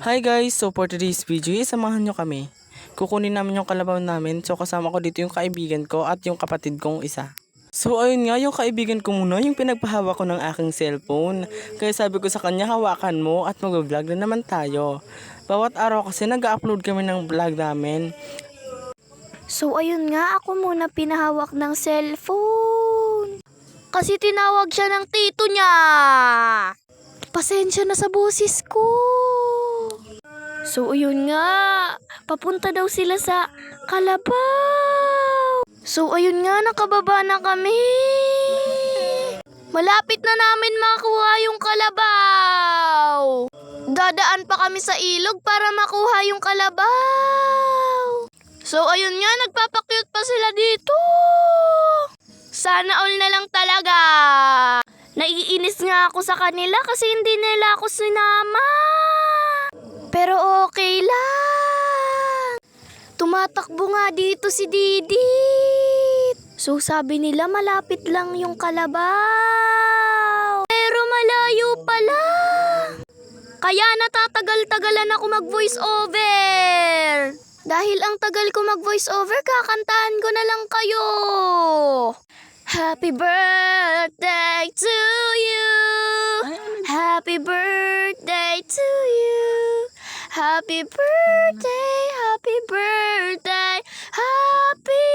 Hi guys! So for today's video, samahan nyo kami. Kukunin namin yung kalabaw namin. So kasama ko dito yung kaibigan ko at yung kapatid kong isa. So ayun nga, yung kaibigan ko muna yung pinagpahawak ko ng aking cellphone. Kaya sabi ko sa kanya, hawakan mo at mag-vlog na naman tayo. Bawat araw kasi nag-upload kami ng vlog namin. So ayun nga, ako muna pinahawak ng cellphone. Kasi tinawag siya ng tito niya. Pasensya na sa boses ko. So ayun nga, papunta daw sila sa Kalabaw. So ayun nga, nakababa na kami. Malapit na namin makuha yung kalabaw. Dadaan pa kami sa ilog para makuha yung kalabaw. So ayun nga, nagpapakyut pa sila dito. Sana all na lang talaga. Naiinis nga ako sa kanila kasi hindi nila ako sinama. Pero okay lang. Tumatakbo nga dito si Didit. So sabi nila malapit lang yung kalabaw. Pero malayo pala. Kaya natatagal-tagalan ako mag-voice over. Dahil ang tagal ko mag-voice over, kakantahan ko na lang kayo. Happy birthday to you. Happy birthday to you. Happy birthday, happy birthday, happy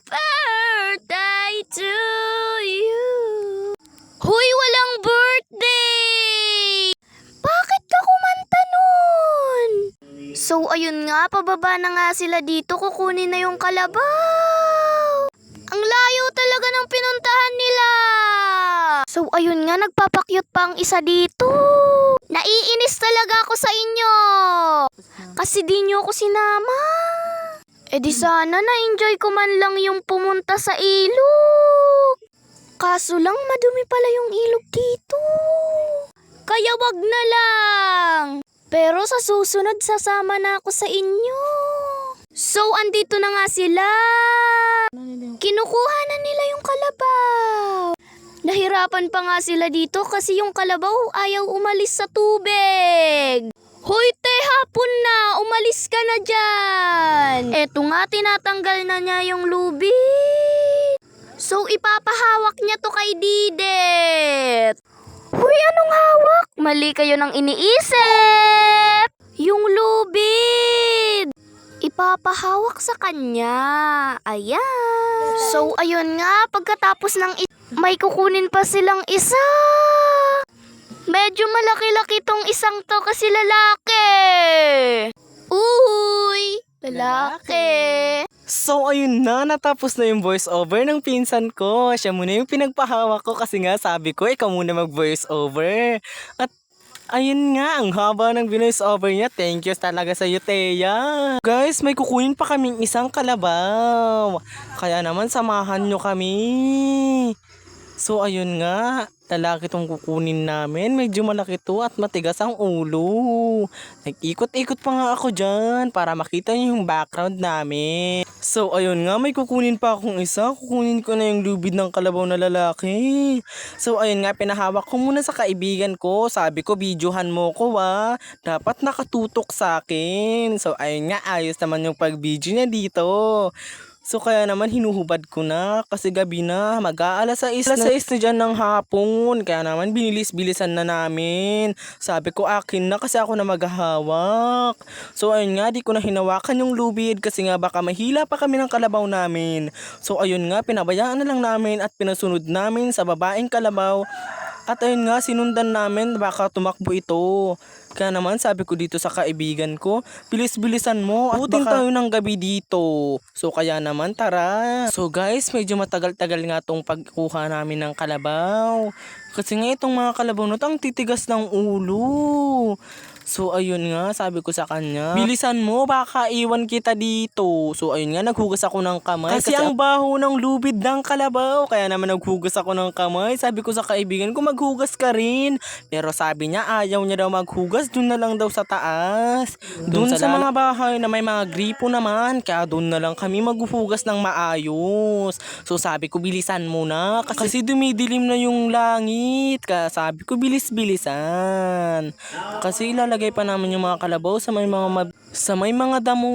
birthday to you. Hoy, walang birthday! Bakit ka kumanta nun? So ayun nga, pababa na nga sila dito, kukunin na yung kalabaw. Ang layo talaga ng pinuntahan nila. So ayun nga, nagpapakyut pa ang isa dito. Naiinis talaga ako sa inyo. Kasi di nyo ako sinama. E di sana na-enjoy ko man lang yung pumunta sa ilog. Kaso lang madumi pala yung ilog dito. Kaya wag na lang. Pero sa susunod sasama na ako sa inyo. So andito na nga sila. Kinukuha na nila yung kalabaw. Nahirapan pa nga sila dito kasi yung kalabaw ayaw umalis sa tubig. Hoy te, hapon na, umalis ka na dyan. Eto nga, tinatanggal na niya yung lubid. So ipapahawak niya to kay Didet. Hoy, anong hawak? Mali kayo ng iniisip. Yung lubid. Ipapahawak sa kanya. Ayan. So ayun nga, pagkatapos ng may kukunin pa silang isa. Medyo malaki-laki tong isang to kasi lalaki. Uy, lalaki. So ayun na, natapos na yung voice over ng pinsan ko. Siya muna yung pinagpahawak ko kasi nga sabi ko, ikaw muna mag voice over. At ayun nga, ang haba ng voice over niya. Thank you talaga sa iyo, Teya. Guys, may kukunin pa kaming isang kalabaw. Kaya naman samahan nyo kami. So ayun nga, lalaki tong kukunin namin. Medyo malaki to at matigas ang ulo. Nag-ikot-ikot pa nga ako dyan para makita nyo yung background namin. So ayun nga, may kukunin pa akong isa. Kukunin ko na yung lubid ng kalabaw na lalaki. So ayun nga, pinahawak ko muna sa kaibigan ko. Sabi ko, videohan mo ko dapat nakatutok sa akin. So ayun nga, ayos naman yung pag-video niya dito. So kaya naman hinuhubad ko na kasi gabi na, mag-aalas 6 na dyan ng hapon. Kaya naman binilis-bilisan na namin. Sabi ko akin na kasi ako na maghahawak. So ayun nga, di ko na hinawakan yung lubid kasi nga baka mahila pa kami ng kalabaw namin. So ayun nga, pinabayaan na lang namin at pinasunod namin sa babaeng kalabaw. At ayun nga, sinundan namin baka tumakbo ito. Kaya naman sabi ko dito sa kaibigan ko, bilis-bilisan mo at abutin tayo ng gabi dito. So kaya naman tara. So guys, medyo matagal-tagal nga tong pagkuha namin ng kalabaw. Kasi nga itong mga kalabaw na ang titigas ng ulo. So ayun nga, sabi ko sa kanya, bilisan mo baka iwan kita dito. So ayun nga, naghugas ako ng kamay kasi ang baho ng lubid ng kalabaw. Kaya naman naghugas ako ng kamay. Sabi ko sa kaibigan ko, maghugas ka rin. Pero sabi niya, ayaw niya daw maghugas, dun na lang daw sa taas. Dun sa mga bahay na may mga gripo naman. Kaya dun na lang kami maghuhugas ng maayos. So sabi ko, bilisan mo na kasi dumidilim na yung langit. Kaya sabi ko, bilis-bilisan. Kasi nilalagay pa namin yung mga kalabaw sa may mga damo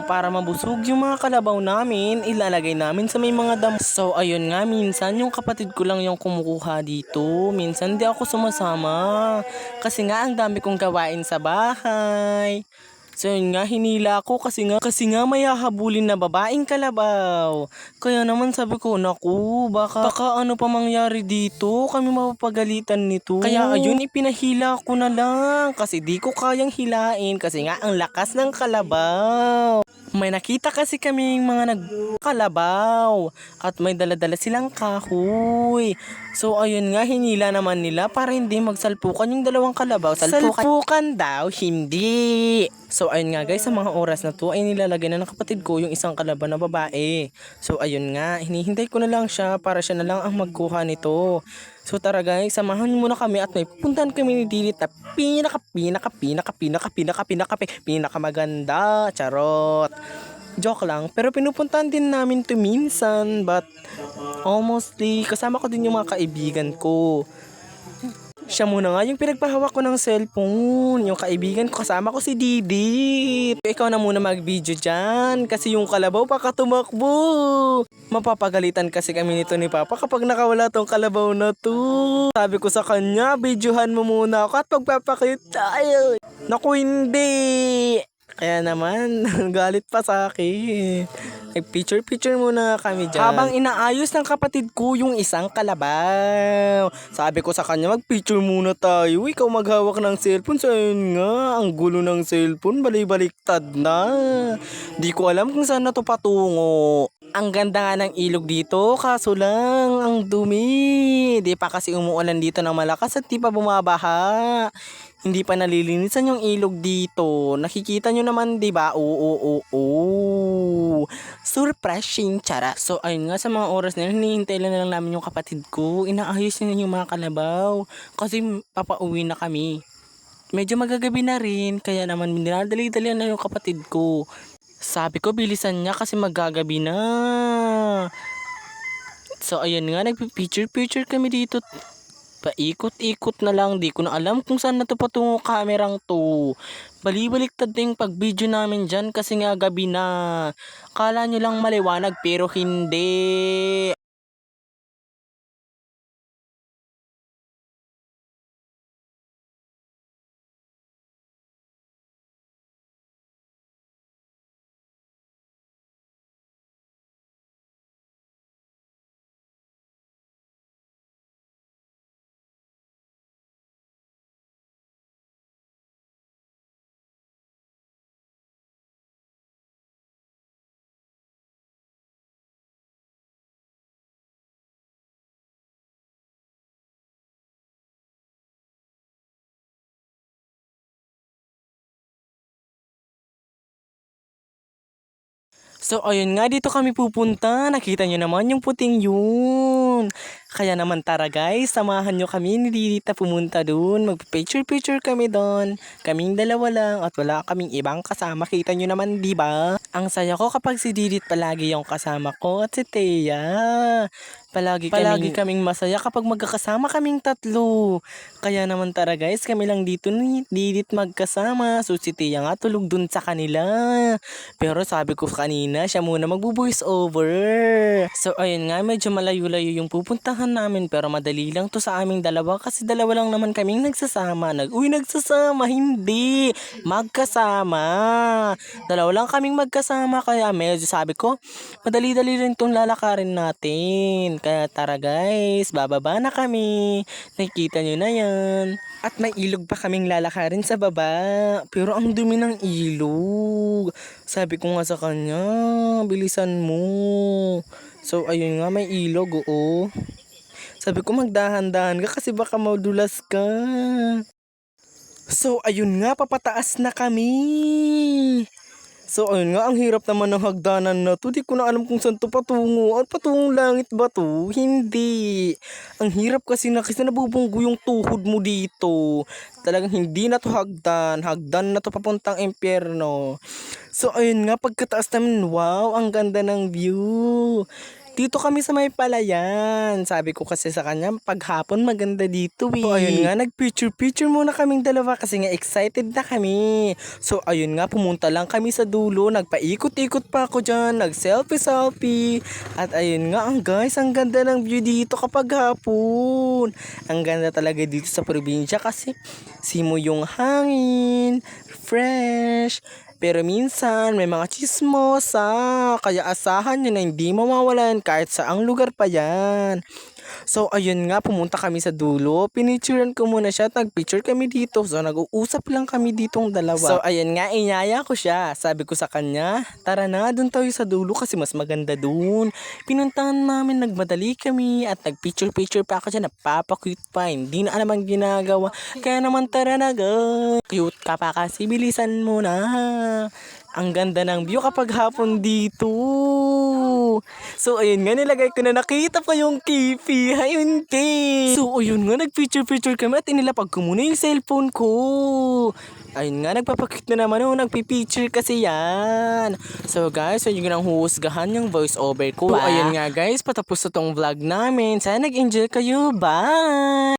para mabusog yung mga kalabaw namin. Ilalagay namin sa may mga damo. So ayun nga, minsan yung kapatid ko lang yung kumukuha dito. Minsan di ako sumasama kasi nga ang dami kong gawain sa bahay. So yun nga, hinila ko kasi nga may hahabulin na babaeng kalabaw. Kaya naman sabi ko, naku, baka ano pa mangyari dito, kami mapapagalitan nito. Kaya ayun, ipinahila ko na lang kasi di ko kayang hilain kasi nga ang lakas ng kalabaw. May nakita kasi kaming mga nagkalabaw at may daladala silang kahoy. So ayun nga, hinila naman nila para hindi magsalpukan yung dalawang kalabaw. Salpukan daw, hindi. So ayun nga guys, sa mga oras na to ay nilalagay na ng kapatid ko yung isang kalabaw na babae. So ayun nga, hinihintay ko na lang siya para siya na lang ang magkuha nito. So tara guys, samahan niyo muna kami at may pupuntahan kami ni Dilit na pinakamaganda. Charot. Joke lang, pero pinupuntahan din namin to minsan, but almostly kasama ko din yung mga kaibigan ko. Siya muna nga yung pinagpahawak ko ng cellphone. Yung kaibigan ko, kasama ko si Didit. Ikaw na muna mag-video dyan kasi yung kalabaw baka tumakbo. Mapapagalitan kasi kami nito ni Papa kapag nakawala tong kalabaw na to. Sabi ko sa kanya, videohan mo muna ako at magpapakita. Ayun. Naku, hindi. Kaya naman, galit pa sa akin. Nag-picture muna kami dyan. Habang inaayos ng kapatid ko yung isang kalabaw. Sabi ko sa kanya, mag-picture muna tayo. Ikaw maghawak ng cellphone. So yun nga, ang gulo ng cellphone. Baliktad na. Di ko alam kung saan na to patungo. Ang ganda nga ng ilog dito, kaso lang, ang dumi. Di pa kasi umuulan dito ng malakas at di pa bumabaha. Hindi pa nalilinisan yung ilog dito. Nakikita nyo naman, di ba? Oo. Surprising, chara. So, ayun nga, sa mga oras na yun, hinihintay lang namin yung kapatid ko. Inaayos na yung mga kalabaw. Kasi papauwi na kami. Medyo magagabi na rin, kaya naman dinadali-dali na yung kapatid ko. Sabi ko, bilisan niya kasi magagabi na. So, ayun nga, nagpipicture kami dito. Paikot-ikot na lang, di ko na alam kung saan na to patungo kamerang to. Balibaliktad na yung pag-video namin dyan kasi nga gabi na. Kala nyo lang maliwanag pero hindi. So, ayun nga, dito kami pupunta. Nakita nyo naman yung puting yun. Kaya naman tara guys, samahan nyo kami ni Didit na pumunta dun. Magpipicture kami dun. Kaming dalawa lang at wala kaming ibang kasama. Kita nyo naman, di ba? Ang saya ko kapag si Didit palagi yung kasama ko at si Thea. Palagi kaming masaya kapag magkakasama kaming tatlo. Kaya naman tara guys, kami lang dito ni Didit magkasama. So si Thea nga tulog dun sa kanila. Pero sabi ko kanina, siya muna magbo-voice over. So ayun nga, medyo malayo-layo yung pupuntahan namin pero madali lang to sa aming dalawa kasi dalawa lang naman kaming nagsasama. Nagsasama, hindi. Magkasama. Dalawa lang kaming magkasama kaya medyo sabi ko, madali-dali rin tong lalakarin natin. Kaya tara guys, bababa na kami. Nakikita nyo na yan. At may ilog pa kaming lalakarin sa baba. Pero ang dumi ng ilog. Sabi ko nga sa kanya, bilisan mo. So ayun nga, may ilog, oo. Sabi ko magdahan-dahan ka kasi baka madulas ka. So ayun nga, papataas na kami. So ayun nga, ang hirap naman ng hagdanan na to. Di ko na alam kung saan to patungo. At patungong langit ba to? Hindi. Ang hirap kasi nabubunggo yung tuhod mo dito. Talagang hindi na to hagdan. Hagdan na to papuntang impyerno. So ayun nga, pagkataas namin, wow, ang ganda ng view. Dito kami sa may palayan. Sabi ko kasi sa kanya, paghapon maganda dito eh. So ayun nga, nag-picture muna kaming dalawa kasi nga excited na kami. So ayun nga, pumunta lang kami sa dulo, nagpaikot-ikot pa ako dyan, nag-selfie. At ayun nga, guys, ang ganda ng view dito kapag hapon. Ang ganda talaga dito sa probinsya kasi simo yung hangin, fresh. Pero minsan may mga chismosa, kaya asahan nyo na hindi mawawalan kahit saang lugar pa yan. So ayun nga, pumunta kami sa dulo, pinicturean ko muna siya, nagpicture kami dito. So nag-uusap lang kami ditong dalawa. So ayun nga, inyaya ko siya. Sabi ko sa kanya, tara na, dun tayo sa dulo kasi mas maganda dun. Pinuntahan namin, nagmadali kami at nagpicture pa ako dyan, napapakute pa, hindi na alam ang ginagawa. Kaya naman tara na guys. Cute ka pa kasi, bilisan mo na. Ang ganda ng view kapag hapon dito. So ayun nga, nilagay ko na, nakita pa yung kipi. Ayun din. So ayun nga, nag-picture kami at inilapag ko muna yung cellphone ko. Ayun nga, nagpapakit na naman ako, nagpipicture kasi yan. So guys, ayun nga nang huhusgahan yung voice over ko. So ayun nga guys, patapos na tong vlog namin. Sana nag-enjoy kayo. Bye!